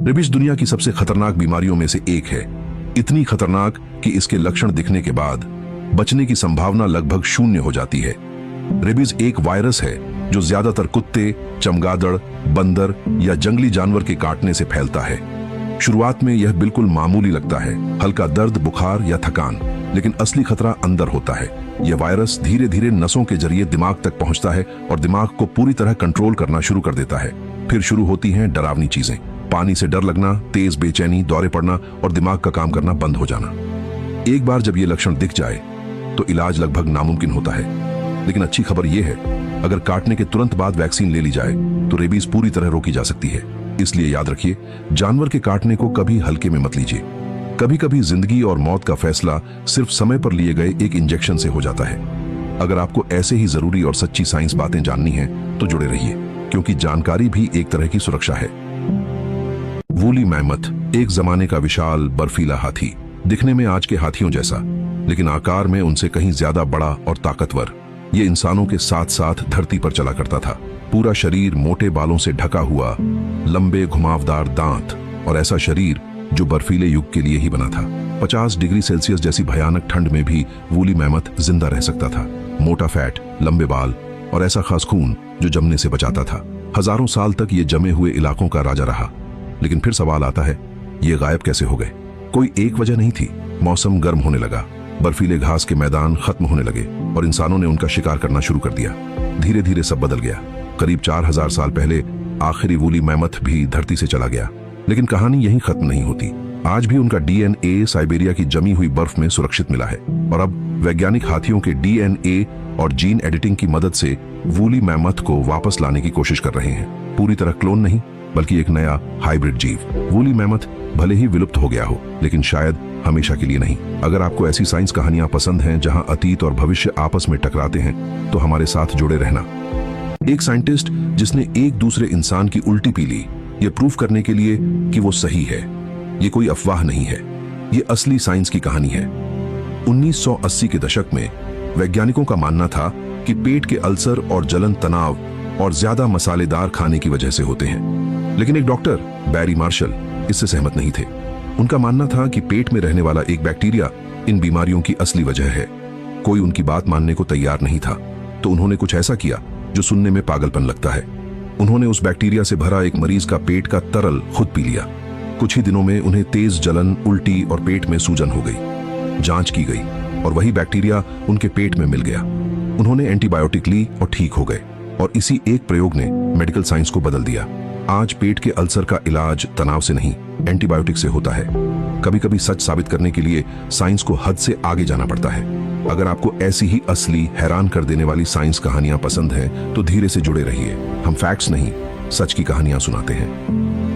Rabies दुनिया की सबसे खतरनाक बीमारियों में से एक है, इतनी खतरनाक कि इसके लक्षण दिखने के बाद बचने की संभावना लगभग शून्य हो जाती है। रेबीज एक वायरस है जो ज्यादातर कुत्ते, चमगादड़, बंदर या जंगली जानवर के काटने से फैलता है। शुरुआत में यह बिल्कुल मामूली लगता है, हल्का दर्द, बुखार या थकान, लेकिन असली खतरा अंदर होता है। यह वायरस धीरे धीरे नसों के जरिए दिमाग तक पहुंचता है और दिमाग को पूरी तरह कंट्रोल करना शुरू कर देता है। फिर शुरू होती हैं डरावनी चीजें, पानी से डर लगना, तेज बेचैनी, दौरे पड़ना और दिमाग का काम करना बंद हो जाना। एक बार जब ये लक्षण दिख जाए तो इलाज लगभग नामुमकिन होता है। लेकिन अच्छी खबर यह है, अगर काटने के तुरंत बाद वैक्सीन ले ली जाए तो रेबीज पूरी तरह रोकी जा सकती है। इसलिए याद रखिए, जानवर के काटने को कभी हल्के में मत लीजिए। कभी कभी जिंदगी और मौत का फैसला सिर्फ समय पर लिए गए एक इंजेक्शन से हो जाता है। अगर आपको ऐसे ही जरूरी और सच्ची साइंस बातें जाननी हैं तो जुड़े रहिए, क्योंकि जानकारी भी एक तरह की सुरक्षा है। वूली मैमथ एक जमाने का विशाल बर्फीला हाथी, दिखने में आज के हाथियों जैसा, लेकिन आकार में उनसे कहीं ज्यादा बड़ा और ताकतवर। ये इंसानों के साथ साथ धरती पर चला करता था। पूरा शरीर मोटे बालों से ढका हुआ, लंबे घुमावदार दांत और ऐसा शरीर जो बर्फीले युग के लिए ही बना था। 50 डिग्री सेल्सियस जैसी भयानक ठंड में भी वूली मैमथ जिंदा रह सकता था। मोटा फैट, लंबे बाल और ऐसा खास खून जो जमने से बचाता था। हजारों साल तक ये जमे हुए इलाकों का राजा रहा। लेकिन फिर सवाल आता है, ये गायब कैसे हो गए? कोई एक वजह नहीं थी। मौसम गर्म होने लगा, बर्फीले घास के मैदान खत्म होने लगे और इंसानों ने उनका शिकार करना शुरू कर दिया। धीरे धीरे सब बदल गया। करीब 4000 साल पहले आखिरी वूली मैमथ भी धरती से चला गया। लेकिन कहानी यहीं खत्म नहीं होती। आज भी उनका डीएनए साइबेरिया की जमी हुई बर्फ में सुरक्षित मिला है और अब वैज्ञानिक हाथियों के डीएनए और जीन एडिटिंग की मदद से वूली मैमथ को वापस लाने की कोशिश कर रहे हैं। पूरी तरह क्लोन नहीं, बल्कि एक नया हाइब्रिड जीव। वूली मैमथ भले ही विलुप्त हो गया हो, लेकिन शायद हमेशा के लिए नहीं। अगर आपको ऐसी साइंस कहानियां पसंद हैं जहां अतीत और भविष्य आपस में टकराते हैं, तो हमारे साथ जुड़े रहना। एक साइंटिस्ट जिसने एक दूसरे इंसान की उल्टी पी ली, ये प्रूफ करने के लिए कि वो सही है। ये कोई अफवाह नहीं है, ये असली साइंस की कहानी है। 1980 के दशक में वैज्ञानिकों का मानना था कि पेट के अल्सर और जलन तनाव और ज्यादा मसालेदार खाने की वजह से होते हैं। लेकिन एक डॉक्टर, बैरी मार्शल, इससे सहमत नहीं थे। उनका मानना था कि पेट में रहने वाला एक बैक्टीरिया इन बीमारियों की असली वजह है। कोई उनकी बात मानने को तैयार नहीं था, तो उन्होंने कुछ ऐसा किया जो सुनने में पागलपन लगता है। उन्होंने उस बैक्टीरिया से भरा एक मरीज का पेट का तरल खुद पी लिया। कुछ ही दिनों में उन्हें तेज जलन, उल्टी और पेट में सूजन हो गई। जांच की गई और वही बैक्टीरिया उनके पेट में मिल गया। उन्होंने एंटीबायोटिक ली और ठीक हो गए। और इसी एक प्रयोग ने मेडिकल साइंस को बदल दिया। आज पेट के अल्सर का इलाज तनाव से नहीं, एंटीबायोटिक से होता है। कभी कभी सच साबित करने के लिए साइंस को हद से आगे जाना पड़ता है। अगर आपको ऐसी ही असली, हैरान कर देने वाली साइंस कहानियां पसंद हैं, तो धीरे से जुड़े रहिए। हम फैक्ट्स नहीं, सच की कहानियां सुनाते हैं।